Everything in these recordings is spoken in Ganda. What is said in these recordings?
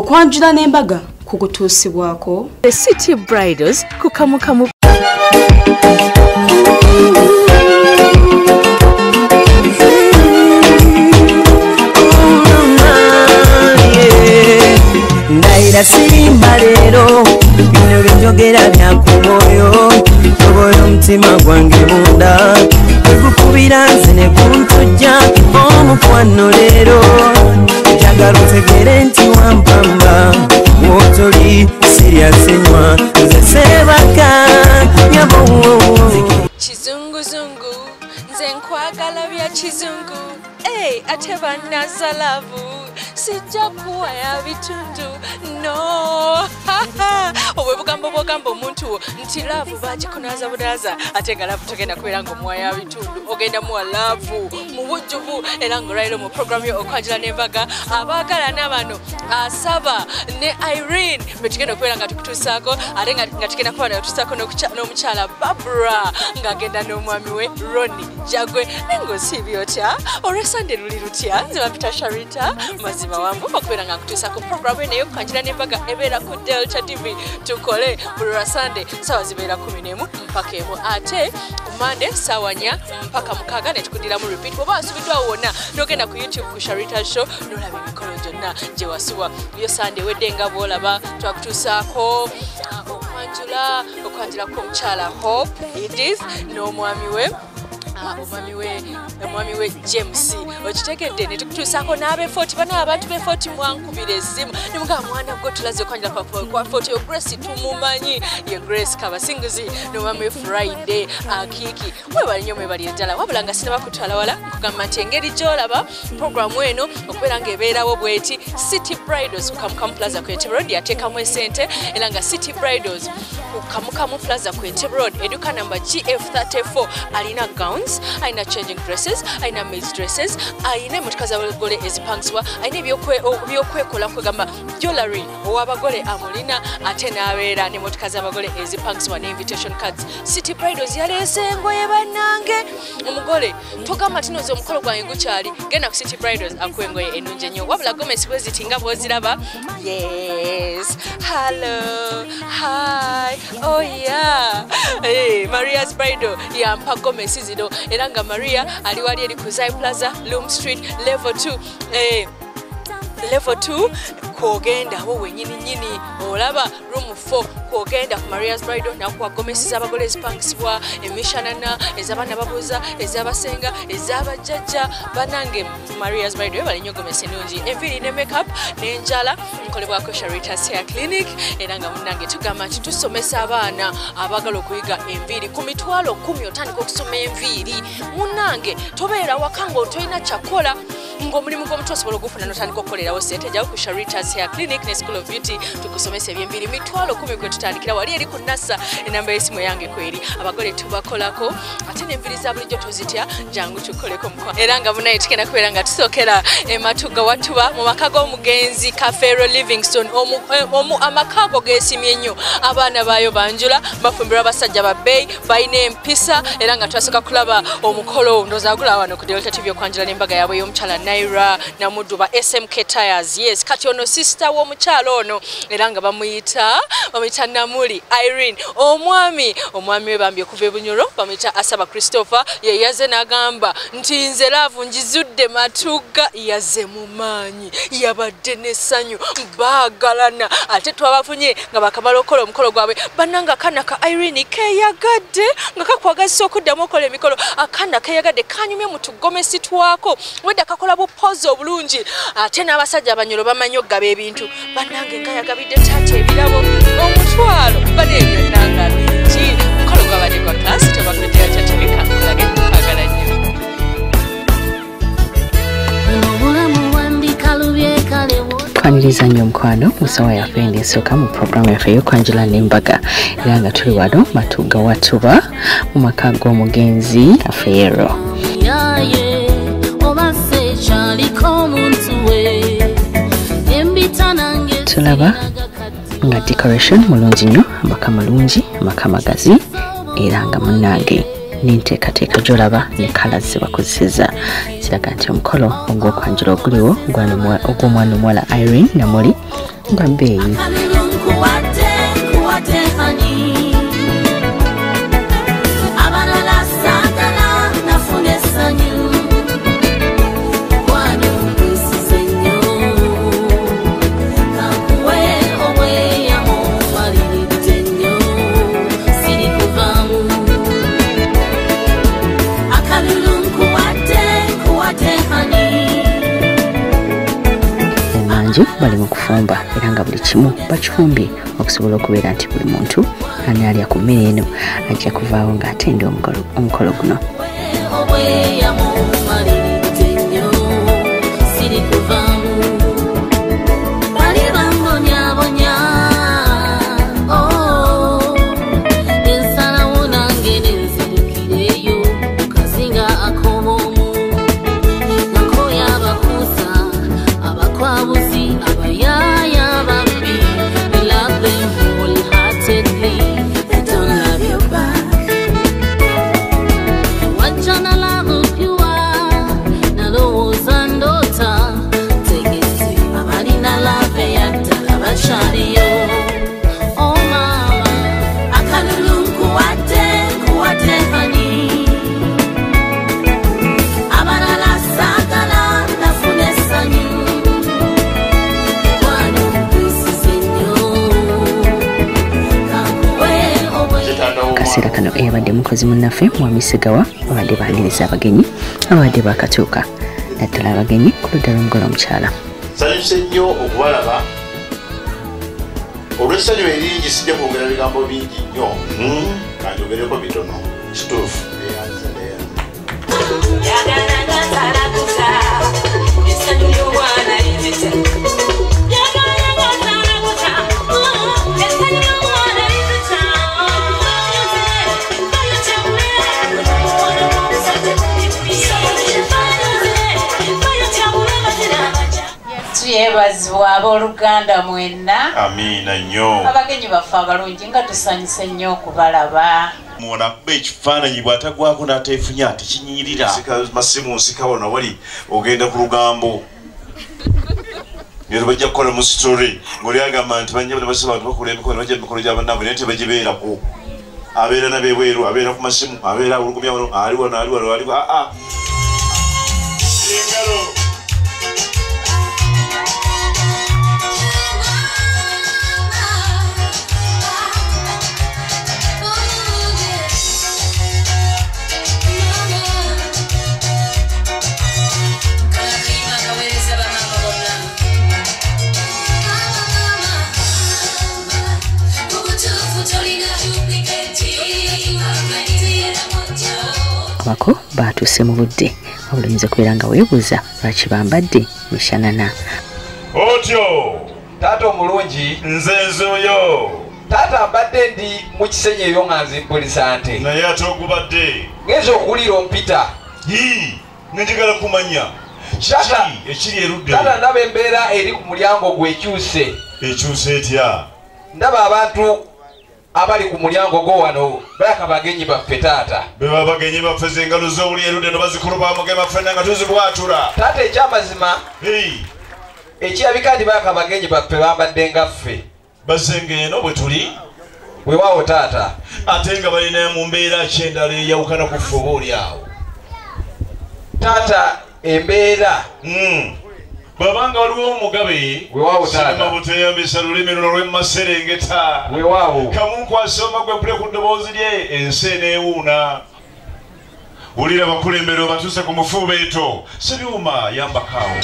okwanjula n'embaga kukutuusibwako The City Bridals kukamukamu Ndaira sirimba lero bino byogera byakumoyo toboyo mtima gwange munda ekukubira nze ne kuntujja omukwano lero njagala otegere nti wampamba wotoli siryasenywa nze sebaka nyabo kizunguzungu nze nkwagala bya kizungu ate bannazalavu sijja kuwa ya bitundu no obwe bugamba omuntu nti laavu bagikunaza bunaza ate nga laavu togenda kubeera ng'omuwa ya bitundu ogenda muwa laavu mu bujjuvu era ng'olwaliro mu programu yo okwanjula n'embaga abaagala n'abano Asaba ne Irene be tugenda okubeera nga tukutuusaako ate nga tugenda kuba tutuusaako n'omukyala Barbara ng'agenda n'omwami we Ronnie Jagwe ng'osiibye otya olw'esande luli lutya nze bampita Sharita mazima wangu okubeera nga nkutuusaako programu eno ey'okwanjula n'embaga ebeera ku Delta TV tukole buli lwa Sunday sawa zibeera 11 mpaka 1 ate ku Monday sawa 4 mpaka 6 ne tukudiramu repeat bw'oba wasubiddwa wonna n'ogenda ku YouTube ku Sharita's Show n'olaba emikolo gyonna gye wasuwa yo Sunday wedde nga bw'olaba twakutuusaako okwanjula k'omukyala Hope it is n'omwami we omwami we James okitegedde ne tukutuusaako n'abe 40 bana abantu be 40 mwankubira ezzimu ne mugamba mwana gwe tulaze okwanjula kwa 40 yo Grace tumumanyi ye Grace Kabasinguzi n'omwami we Friday Akiki webali nnyo mwebali ddala wabula nga sinaba kutwala wala nkugamba nti engeri gy'olaba programu eno okubeera ng'ebeerawo bweti City Bridals ku Kamukamu Plaza ku Entebbe Road yateekamu esente era nga City Bridals ku Kamukamu Plaza ku Entebbe Road eduka namba GF34 alina gowns aina changing dresses aina maids dresses aina emotoka z'abagole ezipangisibwa aina ebyokwekola kugamba jewelry ow'abagole amulina ate n'abeera n'emotoka z'abagole ezipangisibwa ne invitation cards City Bridals yaleese engoye bannange omugole togamba nti noze omukolo gwange gukyali genda ku City Bridals akuwa engoye ennungi ennyo wabula gomesi bwezitinga bw'oziraba yes hello hi oh yeah Maria's Bridal yampa gomesi zino era nga Maria ali wali eri ku Zai Plaza Loom Street level 2 kogenda wo wenyini olaba room 4 kogenda ku Maria's Bridal na ku gomesi z'abagole ezipangisibwa emishanana ez'abaana babuza ez'abasenga ez'abajjajja banange Maria's Bridal bali nnyo gomesi ennungi enviri ne makeup n'enjala nkolebwako Sharita's Hair Clinic era nga munnange tugamba nti tusomesa abaana abagala okuyiga enviri ku mitwalo 10 otandika okusoma enviri munnange tobeera waka ng'otolina kyakola ng'omulimu gw'omuntu osobola ogufuna n'otandika okukolerawo sente jawo ku Sharita's Hair Clinic ne School of Beauty tukusomesa eby'enviri mitwalo 10 kwe tutandikira wali eri ku nasa enamba y'essimu yange kweri abagole tubakolako ate n'enviri za bulijjo tuzitya jangu tukoleko mukwa era nga munaye tugenda kubeera nga tusookera ematuga watuba mu maka g'omugenzi Kafero Livingstone amakago geesimye ennyo abaana baayo banjula bafumbirwa abasajja babbeeyi balina empisa era nga twasooka kulaba omukolo ndozagula wano ku Delta TV okwanjula n'embaga yaabwe y'omukyala Naira Namuddu ba SMK Tires yes kati ono sister w'omukyalo ono era nga bamuyita Namuli Irene omwami we bambi okuva ebunyoro bamuyita ASABA CHRISTOPHA ye yaze n'agamba nti nze laavu njizudde matuga yaze mu maanyi yabadde n'essanyu baagalana ate twabafunye nga bakamala okukola omukolo gwabwe bannanga akaana ka Irene keeyagadde nga kakwagazisa okuddamu okola emikolo akaana keeyagadde kanyumye mu tugomesi twako wedda kakola bupozi obulungi ate n'abasajja abanyolo bamanyi okugaba ebintu bannange nga yagabidde taata ebirabo omutwalo baneebyo nnanga bingi mukolo gwabadde gwa klasi tobakuddeyo kyategeka kulage kwagala nnyo twaniriza nnyo omukwano musawa yaffe endesooka mu programu yaffe ey'okwanjula n'embaga era nga tuli wano matuga watuba mu maka g'omugenzi Kafeero tulaba nga decoration mulungi nnyo amaka malungi amaka magazi era nga munnange n'enteekateeka gy'olaba ne kala ze bakozeseza kiraga nti omukolo ogw'okwanjula oguliwo ogw'omwana omuwala Irene Namuli nga bbeeyi. Bali mu kufumba era nga buli kimu bakifumbye okusobola okubeera nti buli muntu anaalya ku mmere eno ajja kuvaawo ng'atenda omukolo guno. Akaseera kano eyabadde mukozi munnaffe Mwami Sigawa abadde baaniriza abagenyi abadde bakatuuka naddala abagenyi ku ludda lw'omugole omukyala. Nsanyuse nnyo okubalaba olw'essanyu eringi sijja kwogera bigambo bingi nnyo kanjogereko bitono kituufu. Tuyebazibwa abooluganda mwenna. Amiina nnyo. Abagenyi baffe abalungi nga tusanyuse nnyo okubalaba. Muwona kuba ekifaananyi bw'atagwako n'ateefunya tekinyirira. Masimu nsikawo na wali ogenda ku lugambo. Ngero bajja kukola mu sitori ng'oli agamba nti banyama ne basaba abantu bakola emikolo bajja emikolo gy'abannaabwe naye tebagibeerako. Abeera n'abebweru abeera ku masimu abeera olugumya wano ali wano engalo. Abako baatuuse mu budde obulemiza kubeera nga weebuuza lwaki bambadde mishanana. Otyo taata omulungi nze oyo taata mbadde ndi mu kisenyi eyo nga nzimpulisa nte naye ate ogubadde ngenza okuwulira ompita nenjagala kumanya ekiri erudde. Taata ndaba embeera eri ku mulyango gwe ekyuse. Ekyuse etya? Ndaba abantu abali ku mulyango go wano bayaka bagenyi baffe taata. Beba bagenyi baffe z'engalo z'owuli erudde no bazikuluba muge baffe nga tuzibwatura. Taata ekyamazima ekirabika nti bayaka bagenyi baffe bambadde nga ffe. Bazenge eno bwe tuli weewaawo taata. Ate nga balina mu mbeera ki endala eyawukana ku ffe oba oli awo. Taata embeera babanga waliwo omugabe weewaawo taata buteyambisa lulimi luno lw'emaserengeta weewaawo kamunkwasoma gwe mpule ku ddoboozi lye ensi eneewuuna. Wulira bakulembere obatuuse ku mufuubeeto Sibyuma yambakaawo.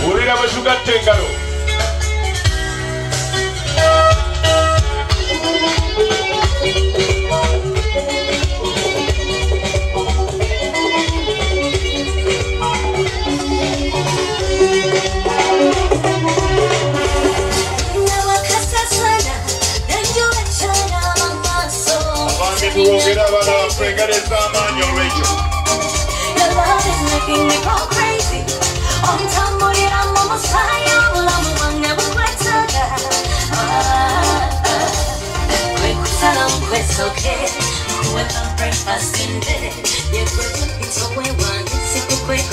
Wulira bwe tugatta engalo. Tuwogera abana baffe engalo ez'amaanyi olw'ekyo. Breakfast in bed, yeah, it's a way one, it's a quick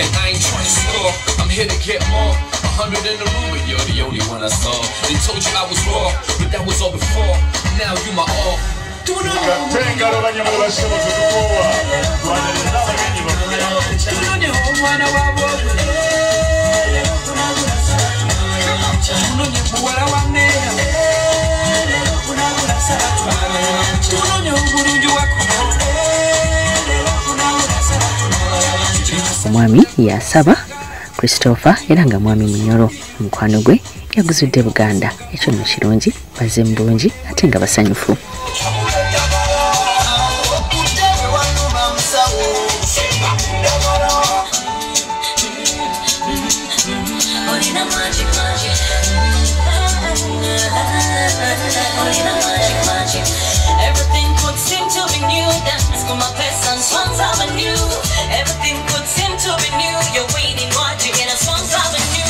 And I ain't trying to score, I'm here to get more. 100 in the room, but you're the only one I saw. They told you I was raw, but that was all before. Now you my all. Omwami yasaba Christopher era nga mwami munyoro omukwano gwe yaguzudde Buganda ekyo no kirungi baze mbungi ate nga basanyufu. Everything could seem to be new. That's for my best and swans avenue. Everything could seem to be new. You're waiting, watching in a swans avenue.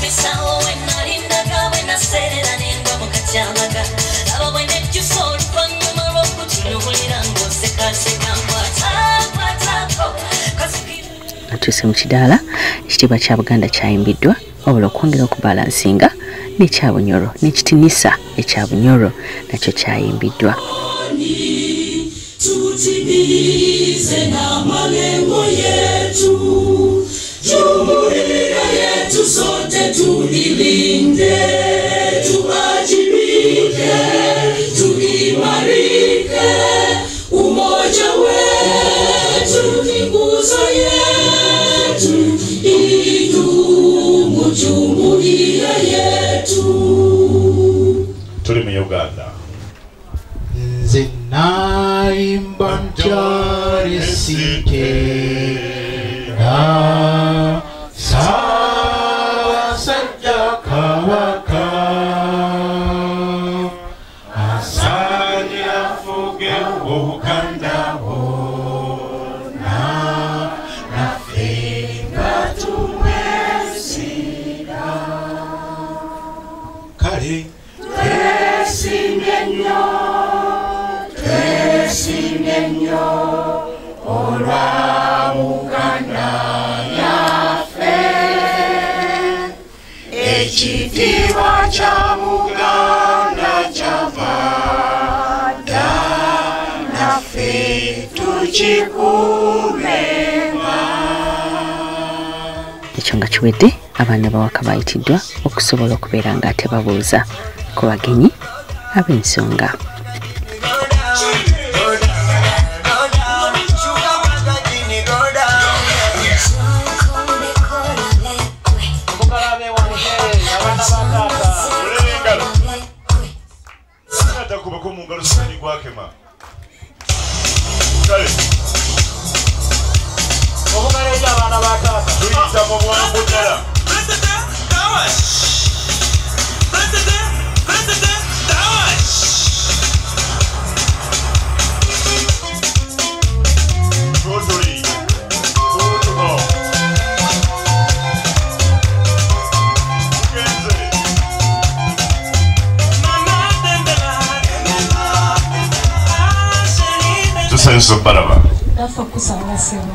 This hour when I in the car, when I said it, I didn't go to Chamaga. Now when you saw it from your Morocco, you know it was the classic. Atuse mu kidaala ekitiibwa kya Buganda kyayimbiddwa wabula okwongera okubalansinga n'ekya Bunyoro n'ekitinisa ekya Bunyoro nakyo kyayimbiddwa. Tutimize na malengo yetu, jumuiya yetu sote tuilinde, tuwajibike, tuimarike, umoja wetu ni nguzo yetu, idumu jumuiya yetu. Tuli mu Uganda. Nze naimba ncharisike na sawa sajja kabaka asani afuge Buganda bona nafenga tumwesiga kale Singenyo olwa Buganda yafe ekitiibwa kya Buganda kyavada naffe tukikuumenga. Ekyo nga kiwedde abaana bawaka bayitiddwa okusobola okubeera nga tebabuuza ku bagenyi ab'ensonga.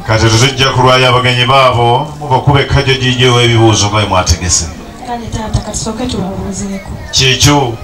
Kati tujja kulwaya abagenyi baabo mubakube kajjo jijjo ebibuuzo nga mwategese. Kale taata kasooke tubabuuzeeko. Kikyo.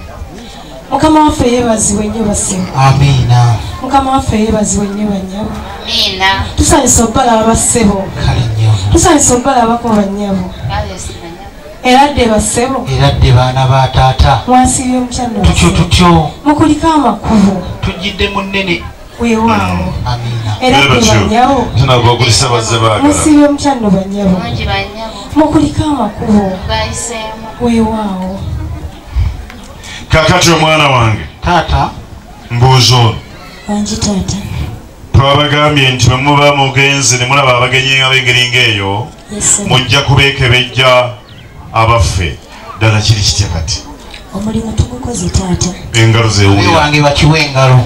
Mukama waffe yeebazibwe nnyo bassebo. Amiina. Mukama waffe yeebazibwe nnyo bannyabo. Amiina. Tusanyusa obbalaba bassebo. Kale nnyo. Tusanyusa obbalabako bannyabo. Kale sinanya. Eradde bassebo. Eradde baana ba taata. Mwansiibye mukyano. Tutyo. Mukuliko amakubo. Tujjidde munene. weewaawo Amina. era banyabo tunagogulisa bazze baagala musibye mukyano banyabo mukuliko amakubo weewaawo kakati omwana wange Taata. mbuuza ono wangi taata twabagambye nti bwe muba mugenzi ne mulaba abagenyi ab'engeri ng'eyo mujja kubeekebejja abaffe ddala kiri kitya kati omulimu tugukoze taata engalo zeewulira wange bakiwe engalo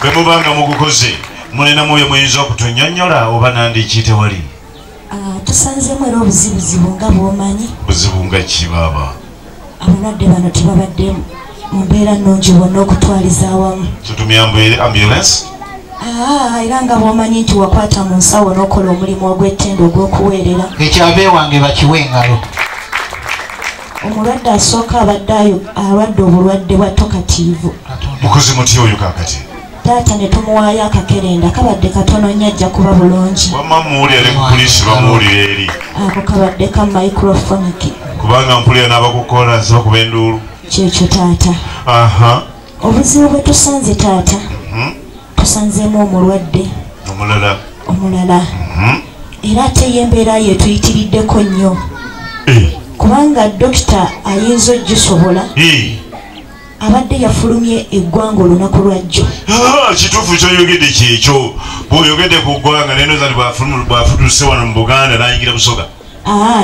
bwe mubanga mugukoze mulinamu bye muyinza okutunnyonnyola oba nandiki tewali tusanzemu era obuzibuzibu nga bw'omanyi buzibu nga ki baaba abalwadde bano tebabadde mu mbeera nnungi bonna okutwaliza awamu tutumya ambulance era nga bw'omanyi nti wakwata mu nsawo n'okola omulimu ogw'ettendo ogw'okuweerera ekyabe wange bakiwe engalo omulwadde asooka abadde alwadde obulwadde bwa tokatiivu mukozi muti oyo kakati taata ne tumuwaayo akakerenda kabadde katono nnyo ajja kuba bulungi wamma muwulira ne ku poliisi bamuwulira eri ako kabadde ka microphonic kubanga mpulira n'abakukola nsiba kuba enduulu kyekyo taata obuzibu bwe tusanze taata tusanzeemu omulwadde omulala era ate y'embeera ye tuyitiriddeko nnyo kubanga dokita ayinza ogisobola abadde yafulumye eggwanga olunaku lwajjo kituufu kyoyogedde kyekyo bw'oyogedde ku ggwanga nenoza bwafutuse wano mu Buganda n'ayingira busoga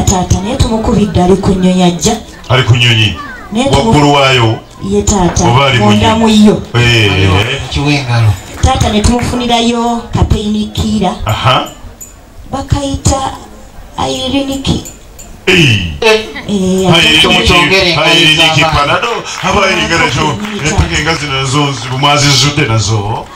taata naye tumukubidde ali ku nnyonyi ajja ali ku nnyonyi waggulu waayo ye taata oba ali munda mu yo kiwe engalo taata ne tumufunirayo kapeyinikiira bakayita ayiriniki ayiriniki panado abayiringa nazo empaka engazi nazo mwazizudde nazo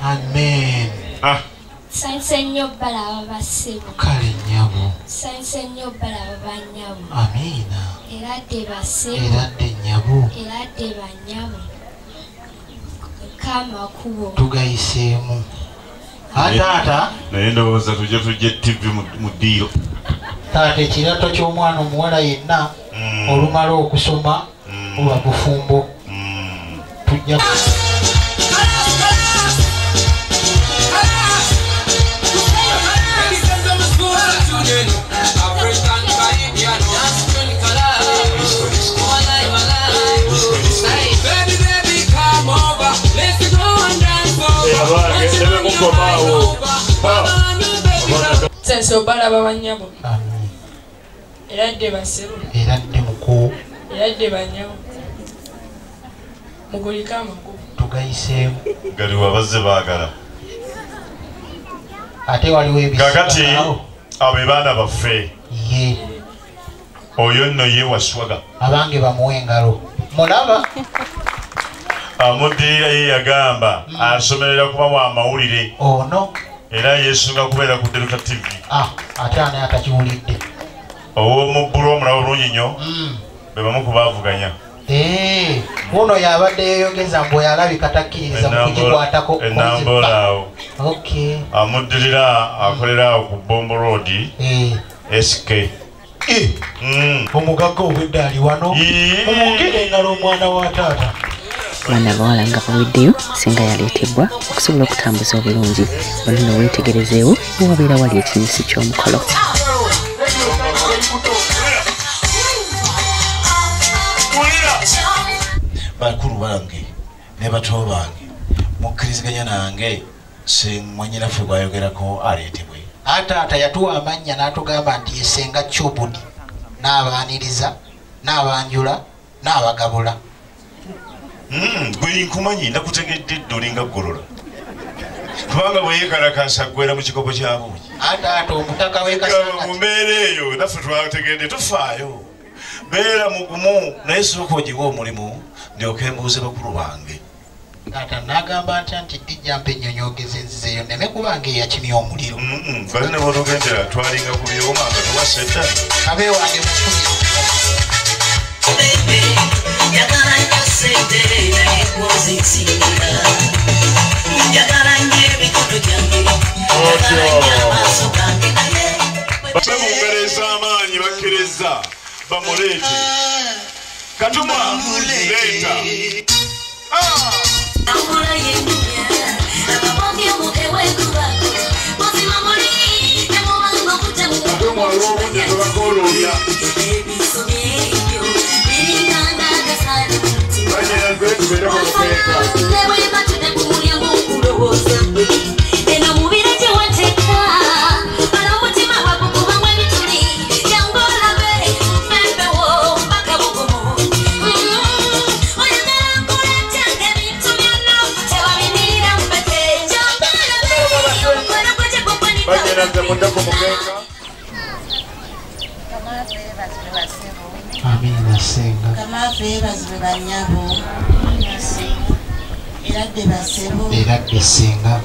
Amen. Sanse nnyo balaba basibu. Kale nnyabo. Sanse nnyo balaba bannyabo. Amina. Era dde basibu. Era dde nnyabo. Era dde bannyabo. Kamakubo. Tugayiseemu. Taata. Naye ndowooza tujje TV mu ddiiro. Taata ekirato ky'omwana omuwala yenna olumala okusoma oba bufumbo. Tujja sense obalaba bannyabo era dde basiru era dde muko era dde bannyabo muguliko amakubo tugayiseemu gali wabazze baagala ate waliwo kakati abo baana baffe ye oyo nno ye waswaga abange bamuwe engalo mulaba amuddirira ye yagamba asomerera kuba wa mawulire ono era yesunga kubeera ku Delta TV ate ani atakiwulidde ow'omubbulu omulabo bulungi nnyo be bamu ku baavuganya uno yabadde yeyogeza mbu yalabika takkiririza mu kugikwatako enambola awo amuddirira akolera awo ku Bombo Road SK omugagga obwedde ali wano omugere engalo omwana wa taata Bana bawala nga baweddeyo singa yaleetebwa okusobola okutambuza obulungi olino weetegerezeewo owabeera wali ekinyusi ky'omukolo bakulu bange ne bato bange mukkiriziganya nange mwanyinaffe gwayogerako aleetebwe taata yatuwa amannya n'atugamba nti yesenga Chubudi n'abaaniriza n'abanjula n'abagabula. Gwe nkumanyi ndakutegedde dde olinga ggolola kubanga bwe yeekalakasa ggwera mu kikopo kya buuyi. Taata omutaka w'ekasanga mu mbeera eyo naffe twategedde tufaayo beera mugumu naye sooka ogiwa omulimu ndyoke mbuuze bakulu bange. Taata n'agamba ntya nti dijja mpe ennyonyoogeza enzizeeyo nneme kubanga eyakimya omuliro. Kale ne bw'otogendera twalinga ku byoma nga tuwasa edda kabe wange mukumi. bamungereza amaanyi bakkiriza bamuleete katuma leeta. Amina senga. Kamafe bazwe banyabo. Eradde basebo. Eradde senga.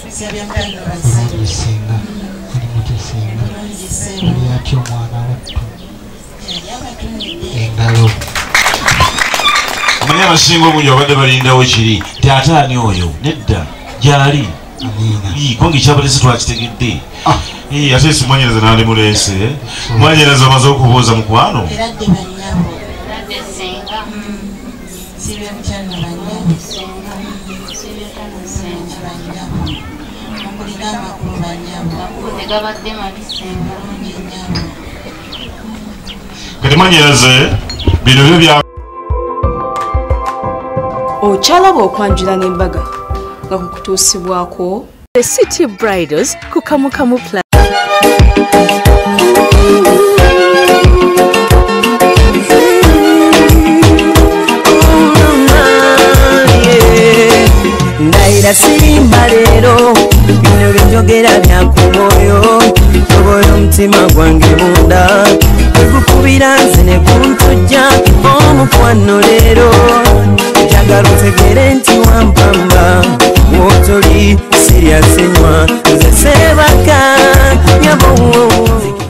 Sibya mkando basebo. Senga. Muti senga. Yatyo mwana wettu. Engalo. Manya abasinga obungi babadde balindawo kiri taata ani oyo nedda gyali. Amina. Kwange ekyabalese twakitegedde. Ate simwanyereza nandi muleese mwanyereza amaze okubuuza mukwano. Eradde banyabo. Eradde senga. Sibya mchano banyabo. Senga. Sibya kano senga banyabo. Mukulina amakulu banyabo. Makulu tegabadde mabi senga lungi nyabo. Kati mwanyereze bino byo bya okyalaba okwanjula n'embaga nga kukutuusibwako The City Bridals ku Kamukamu Plaza. Ndayira sirimba leero bino by'enjogera bya ku mwoyo tobola omutima gwange munda tegukubira nze ne kuntujja omukwano leero njagala otegere nti wampamba wotoli siryasenywa nze seebaka nyabo